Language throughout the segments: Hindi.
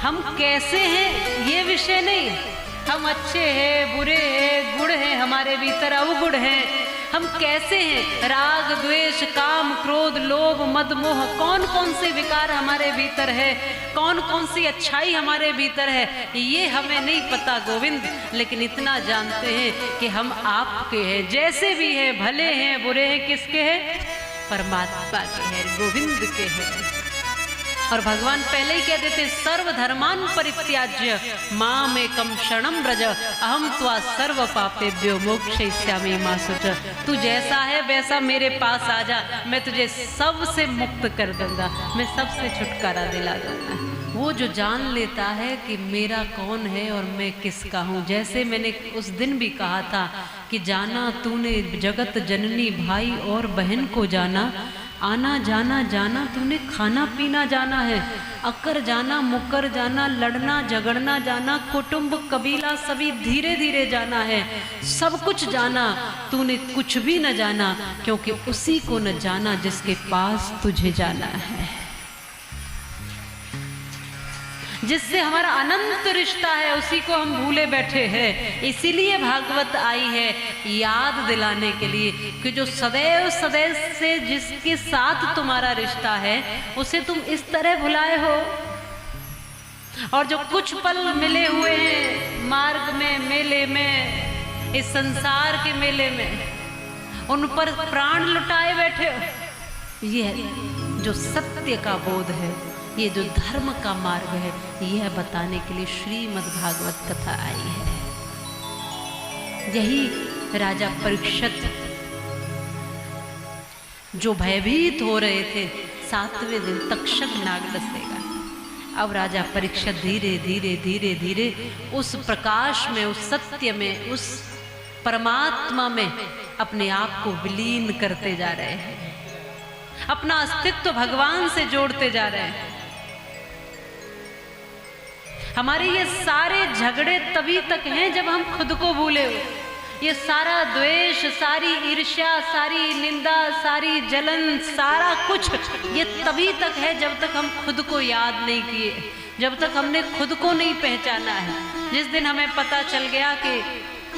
हम कैसे हैं ये विषय नहीं, हम अच्छे हैं बुरे हैं, गुण हैं हमारे भीतर, अवगुण हैं, हम कैसे हैं, राग द्वेष काम क्रोध लोभ मद मोह, कौन कौन से विकार हमारे भीतर है, कौन कौन सी अच्छाई हमारे भीतर है, ये हमें नहीं पता गोविंद। लेकिन इतना जानते हैं कि हम आपके हैं, जैसे भी हैं, भले हैं बुरे हैं, किसके हैं, परमात्मा के हैं, गोविंद के हैं। और भगवान पहले ही कहते थे सर्वधर्मान परित्याज्य माम एकम शरणम व्रज अहम त्वा सर्व पापेभ्यो मोक्षयिष्यामि मा शुच। तू जैसा है वैसा मेरे पास आ जा, मैं तुझे सबसे मुक्त कर दूंगा, मैं सबसे छुटकारा दिला दूंगा। वो जो जान लेता है कि मेरा कौन है और मैं किसका हूँ, जैसे मैंने उस दिन भी कहा था कि जाना तूने जगत जननी भाई और बहन को जाना, आना जाना जाना तूने खाना पीना जाना है, अकर जाना मुकर जाना, लड़ना झगड़ना जाना, कुटुंब कबीला सभी धीरे धीरे जाना है, सब कुछ जाना, तूने कुछ भी न जाना, क्योंकि उसी को न जाना जिसके पास तुझे जाना है, जिससे हमारा अनंत रिश्ता है, उसी को हम भूले बैठे हैं। इसीलिए भागवत आई है याद दिलाने के लिए कि जो सदैव सदैव से जिसके साथ तुम्हारा रिश्ता है उसे तुम इस तरह भुलाए हो, और जो कुछ पल मिले हुए हैं मार्ग में, मेले में, इस संसार के मेले में, उन पर प्राण लुटाए बैठे हो। ये जो सत्य का बोध है, ये जो धर्म का मार्ग है, यह बताने के लिए श्रीमद् भागवत कथा आई है। यही राजा परीक्षित जो भयभीत हो रहे थे, 7वें दिन तक्षक नाग डसेगा। अब राजा परीक्षित धीरे धीरे धीरे धीरे उस प्रकाश में, उस सत्य में, उस परमात्मा में अपने आप को विलीन करते जा रहे हैं, अपना अस्तित्व भगवान से जोड़ते जा रहे हैं। हमारे ये सारे झगड़े तभी तक हैं जब हम खुद को भूले हो। ये सारा द्वेष, सारी ईर्ष्या, सारी निंदा, सारी जलन, सारा कुछ ये तभी तक है जब तक हम खुद को याद नहीं किए, जब तक हमने खुद को नहीं पहचाना है। जिस दिन हमें पता चल गया कि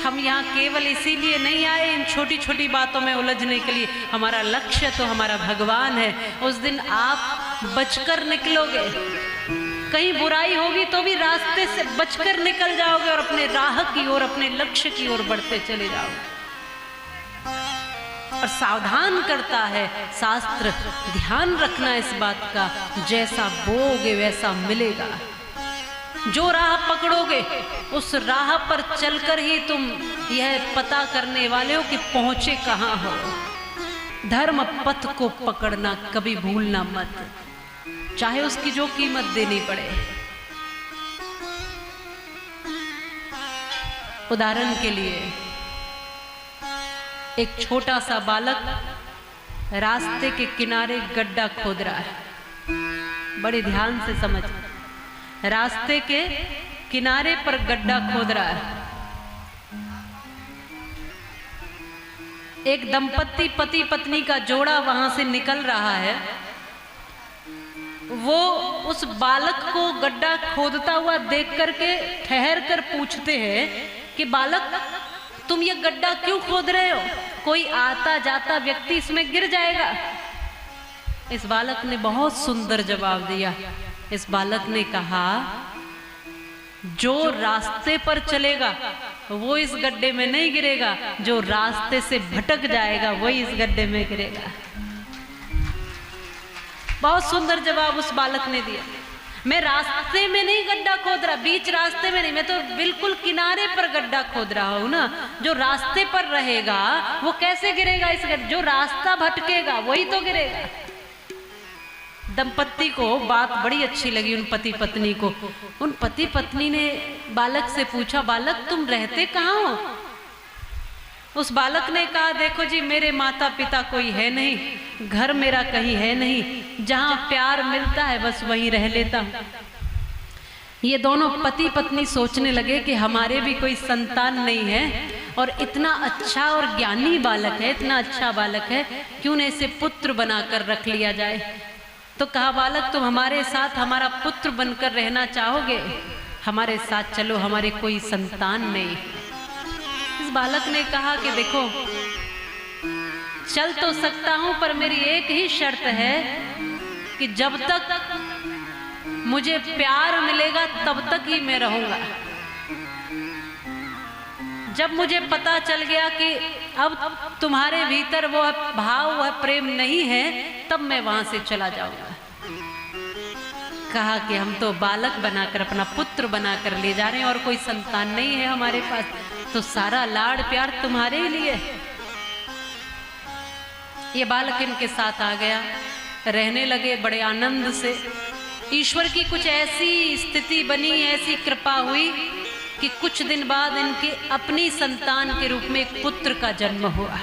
हम यहाँ केवल इसीलिए नहीं आए इन छोटी छोटी बातों में उलझने के लिए, हमारा लक्ष्य तो हमारा भगवान है, उस दिन आप बचकर निकलोगे। कहीं बुराई होगी तो भी रास्ते से बचकर निकल जाओगे और अपने राह की ओर, अपने लक्ष्य की ओर बढ़ते चले जाओगे। और सावधान करता है शास्त्र, ध्यान रखना इस बात का, जैसा बोओगे वैसा मिलेगा। जो राह पकड़ोगे उस राह पर चलकर ही तुम यह पता करने वाले हो कि पहुंचे कहाँ हो। धर्म पथ को पकड़ना कभी भूलना मत, चाहे उसकी जो कीमत देनी पड़े। उदाहरण के लिए एक छोटा सा बालक रास्ते के किनारे गड्ढा खोद रहा है। बड़े ध्यान से समझ, रास्ते के किनारे पर गड्ढा खोद रहा है। एक दंपत्ति पति पत्नी का जोड़ा वहां से निकल रहा है। वो उस बालक को गड्ढा खोदता हुआ देख करके ठहर कर पूछते हैं कि बालक तुम ये गड्ढा क्यों खोद रहे हो, कोई आता जाता व्यक्ति इसमें गिर जाएगा। इस बालक ने बहुत सुंदर जवाब दिया। इस बालक ने कहा जो रास्ते पर चलेगा वो इस गड्ढे में नहीं गिरेगा, जो रास्ते से भटक जाएगा वही इस गड्ढे में गिरेगा। बहुत सुंदर जवाब उस बालक ने दिया। मैं रास्ते में नहीं गड्ढा खोद रहा, बीच रास्ते में नहीं, मैं तो बिल्कुल किनारे पर गड्ढा खोद रहा हूं ना। जो रास्ते पर रहेगा वो कैसे गिरेगा इस गड्ढे, जो रास्ता भटकेगा वही तो गिरेगा। दंपत्ति को बात बड़ी अच्छी लगी, उन पति पत्नी को। उन पति पत्नी ने बालक से पूछा, बालक तुम रहते कहाँ हो? उस बालक ने कहा, देखो जी मेरे माता पिता कोई है नहीं, घर मेरा कहीं है नहीं, जहाँ प्यार मिलता है बस वहीं रह लेता हूँ। ये दोनों पति पत्नी सोचने लगे कि हमारे भी कोई संतान नहीं है और इतना अच्छा और ज्ञानी बालक है, इतना अच्छा बालक है, क्यों न इसे पुत्र बनाकर रख लिया जाए। तो कहा, बालक तुम हमारे साथ हमारा पुत्र बनकर रहना चाहोगे? हमारे साथ चलो, हमारे कोई संतान नहीं। इस बालक ने कहा कि देखो, चल तो सकता हूं, पर मेरी एक ही शर्त है कि जब तक मुझे प्यार मिलेगा तब तक ही मैं रहूंगा। जब मुझे पता चल गया कि अब तुम्हारे भीतर वो भाव, वह प्रेम नहीं है, तब मैं वहां से चला जाऊंगा। कहा कि हम तो बालक बनाकर, अपना पुत्र बनाकर ले जा रहे हैं और कोई संतान नहीं है हमारे पास, तो सारा लाड़ प्यार तुम्हारे ही लिए। ये बालक इनके साथ आ गया, रहने लगे बड़े आनंद से। ईश्वर की कुछ ऐसी स्थिति बनी, ऐसी कृपा हुई कि कुछ दिन बाद इनके अपनी संतान के रूप में एक पुत्र का जन्म हुआ।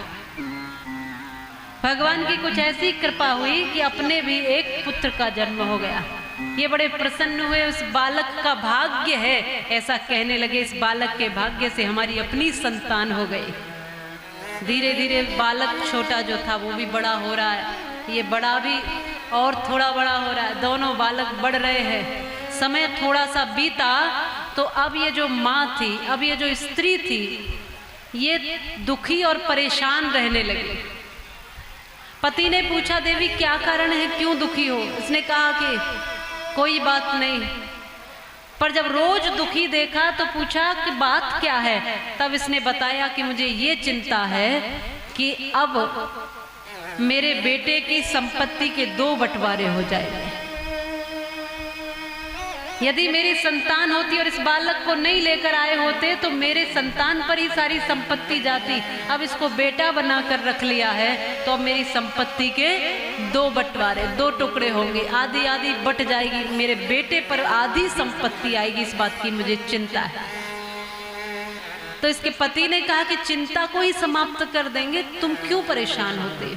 भगवान की कुछ ऐसी कृपा हुई कि अपने भी एक पुत्र का जन्म हो गया। ये बड़े प्रसन्न हुए, उस बालक का भाग्य है, ऐसा कहने लगे, इस बालक के भाग्य से हमारी अपनी संतान हो गई। धीरे धीरे बालक छोटा जो था वो भी बड़ा हो रहा है, ये बड़ा भी और थोड़ा बड़ा हो रहा है, दोनों बालक बढ़ रहे हैं। समय थोड़ा सा बीता तो अब ये जो माँ थी, अब ये जो स्त्री थी, ये दुखी और परेशान रहने लगी। पति ने पूछा, देवी क्या कारण है, क्यों दुखी हो? इसने कहा कि कोई बात नहीं। पर जब रोज दुखी देखा तो पूछा कि बात क्या है? तब इसने बताया कि मुझे ये चिंता है कि अब मेरे बेटे की संपत्ति के 2 बंटवारे हो जाएंगे। यदि मेरी संतान होती और इस बालक को नहीं लेकर आए होते तो मेरे संतान पर ही सारी संपत्ति जाती। अब इसको बेटा बनाकर रख लिया है तो अब मेरी संपत्ति के 2 बंटवारे, 2 टुकड़े होंगे, आधी आधी बट जाएगी, मेरे बेटे पर आधी संपत्ति आएगी। इस बात की मुझे चिंता है। तो इसके पति ने कहा कि चिंता को ही समाप्त कर देंगे, तुम क्यों परेशान होते?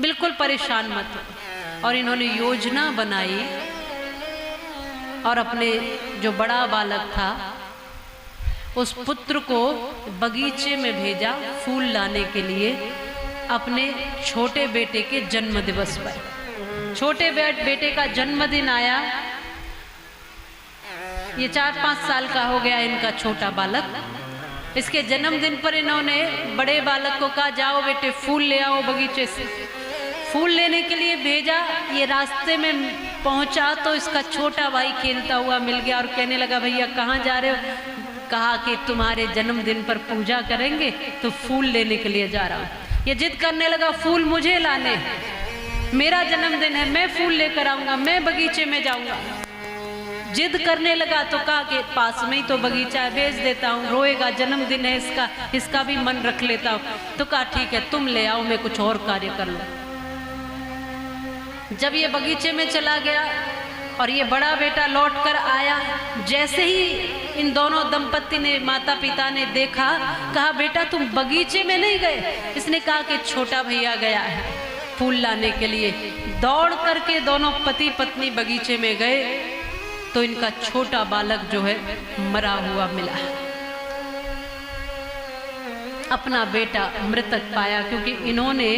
बिल्कुल परेशान मत हो। और इन्होंने योजना बनाई और अपने जो बड़ा बालक था उस पुत्र को बगीचे में भेजा फूल लाने के लिए, अपने छोटे बेटे के जन्म दिवस पर। छोटे बेटे का जन्मदिन आया, ये 4-5 साल का हो गया इनका छोटा बालक। इसके जन्मदिन पर इन्होंने बड़े बालक को कहा, जाओ बेटे फूल ले आओ बगीचे से। फूल लेने के लिए भेजा। ये रास्ते में पहुंचा तो इसका छोटा भाई खेलता हुआ मिल गया और कहने लगा, भैया कहाँ जा रहे हो? कहा कि तुम्हारे जन्मदिन पर पूजा करेंगे तो फूल लेने के लिए जा रहा हूँ। ये जिद करने लगा, फूल मुझे लाने, मेरा जन्मदिन है, मैं फूल लेकर आऊँगा, मैं बगीचे में जाऊँगा। जिद करने लगा तो कहा कि पास में ही तो बगीचा है, भेज देता हूँ, रोएगा, जन्मदिन है इसका, इसका भी मन रख लेता हूँ। तो कहा ठीक है तुम ले आओ, मैं कुछ और कार्य कर लूँ। जब ये बगीचे में चला गया और ये बड़ा बेटा लौट कर आया, जैसे ही इन दोनों दंपत्ति ने, माता पिता ने देखा, कहा बेटा तुम बगीचे में नहीं गए? इसने कहा कि छोटा भैया गया है फूल लाने के लिए। दौड़ करके दोनों पति पत्नी बगीचे में गए तो इनका छोटा बालक जो है मरा हुआ मिला। अपना बेटा मृतक पाया, क्योंकि इन्होंने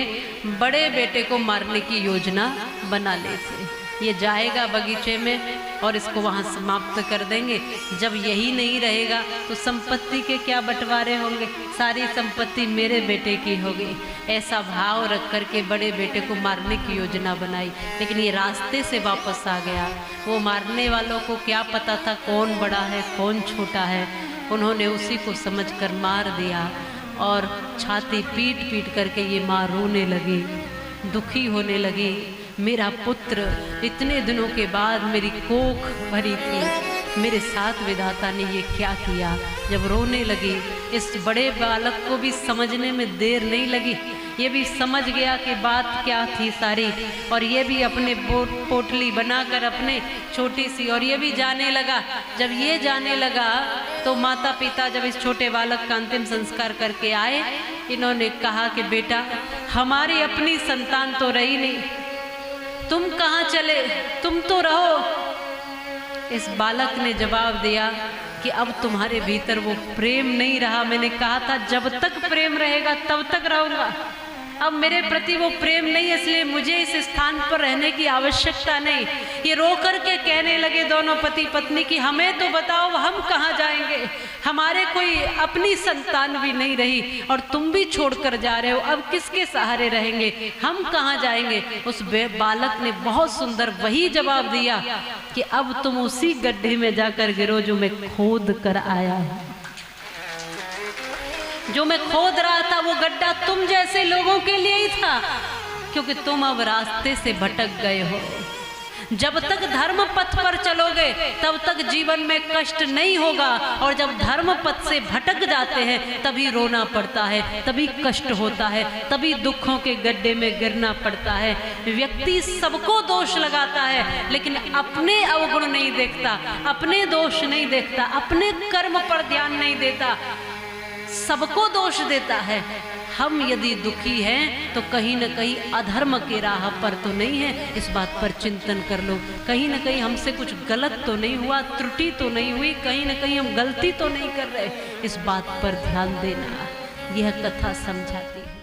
बड़े बेटे को मारने की योजना बना ली थी। ये जाएगा बगीचे में और इसको वहाँ समाप्त कर देंगे। जब यही नहीं रहेगा तो संपत्ति के क्या बंटवारे होंगे, सारी संपत्ति मेरे बेटे की होगी। ऐसा भाव रख कर के बड़े बेटे को मारने की योजना बनाई, लेकिन ये रास्ते से वापस आ गया। वो मारने वालों को क्या पता था कौन बड़ा है कौन छोटा है, उन्होंने उसी को समझकर मार दिया। और छाती पीट पीट करके ये माँ रोने लगी, दुखी होने लगी। मेरा पुत्र इतने दिनों के बाद मेरी कोख भरी थी, मेरे साथ विधाता ने ये क्या किया। जब रोने लगी, इस बड़े बालक को भी समझने में देर नहीं लगी। ये भी समझ गया कि बात क्या थी सारी, और ये भी अपने पोटली बनाकर अपने छोटी सी, और ये भी जाने लगा। जब ये जाने लगा तो माता पिता जब इस छोटे बालक का अंतिम संस्कार करके आए, इन्होंने कहा कि बेटा हमारी अपनी संतान तो रही नहीं, तुम कहाँ चले, तुम तो रहो। इस बालक ने जवाब दिया कि अब तुम्हारे भीतर वो प्रेम नहीं रहा। मैंने कहा था जब तक प्रेम रहेगा तब तक रहूंगा, अब मेरे प्रति वो प्रेम नहीं है, इसलिए मुझे इस स्थान पर रहने की आवश्यकता नहीं। ये रो कर के कहने लगे दोनों पति पत्नी की हमें तो बताओ हम कहाँ जाएंगे, हमारे कोई अपनी संतान भी नहीं रही और तुम भी छोड़कर जा रहे हो, अब किसके सहारे रहेंगे, हम कहाँ जाएंगे। उस बालक ने बहुत सुंदर वही जवाब दिया कि अब तुम उसी गड्ढे में जाकर गिरो जो मैं खोद कर आया हूं। जो मैं खोद रहा था वो गड्ढा तुम जैसे लोगों के लिए ही था, क्योंकि तुम अब रास्ते से भटक गए हो। जब तक धर्म पथ पर चलोगे तब तक जीवन में कष्ट नहीं होगा, और जब धर्म पथ से भटक जाते हैं तभी रोना पड़ता है, तभी कष्ट होता है, तभी दुखों के गड्ढे में गिरना पड़ता है। व्यक्ति सबको दोष लगाता है लेकिन अपने अवगुण नहीं देखता, अपने दोष नहीं देखता, अपने कर्म पर ध्यान नहीं देता, सबको दोष देता है। हम यदि दुखी हैं तो कहीं न कहीं अधर्म के राह पर तो नहीं है, इस बात पर चिंतन कर लो। कहीं न कहीं हमसे कुछ गलत तो नहीं हुआ, त्रुटि तो नहीं हुई, कहीं न कहीं हम गलती तो नहीं कर रहे, इस बात पर ध्यान देना यह कथा समझाती है।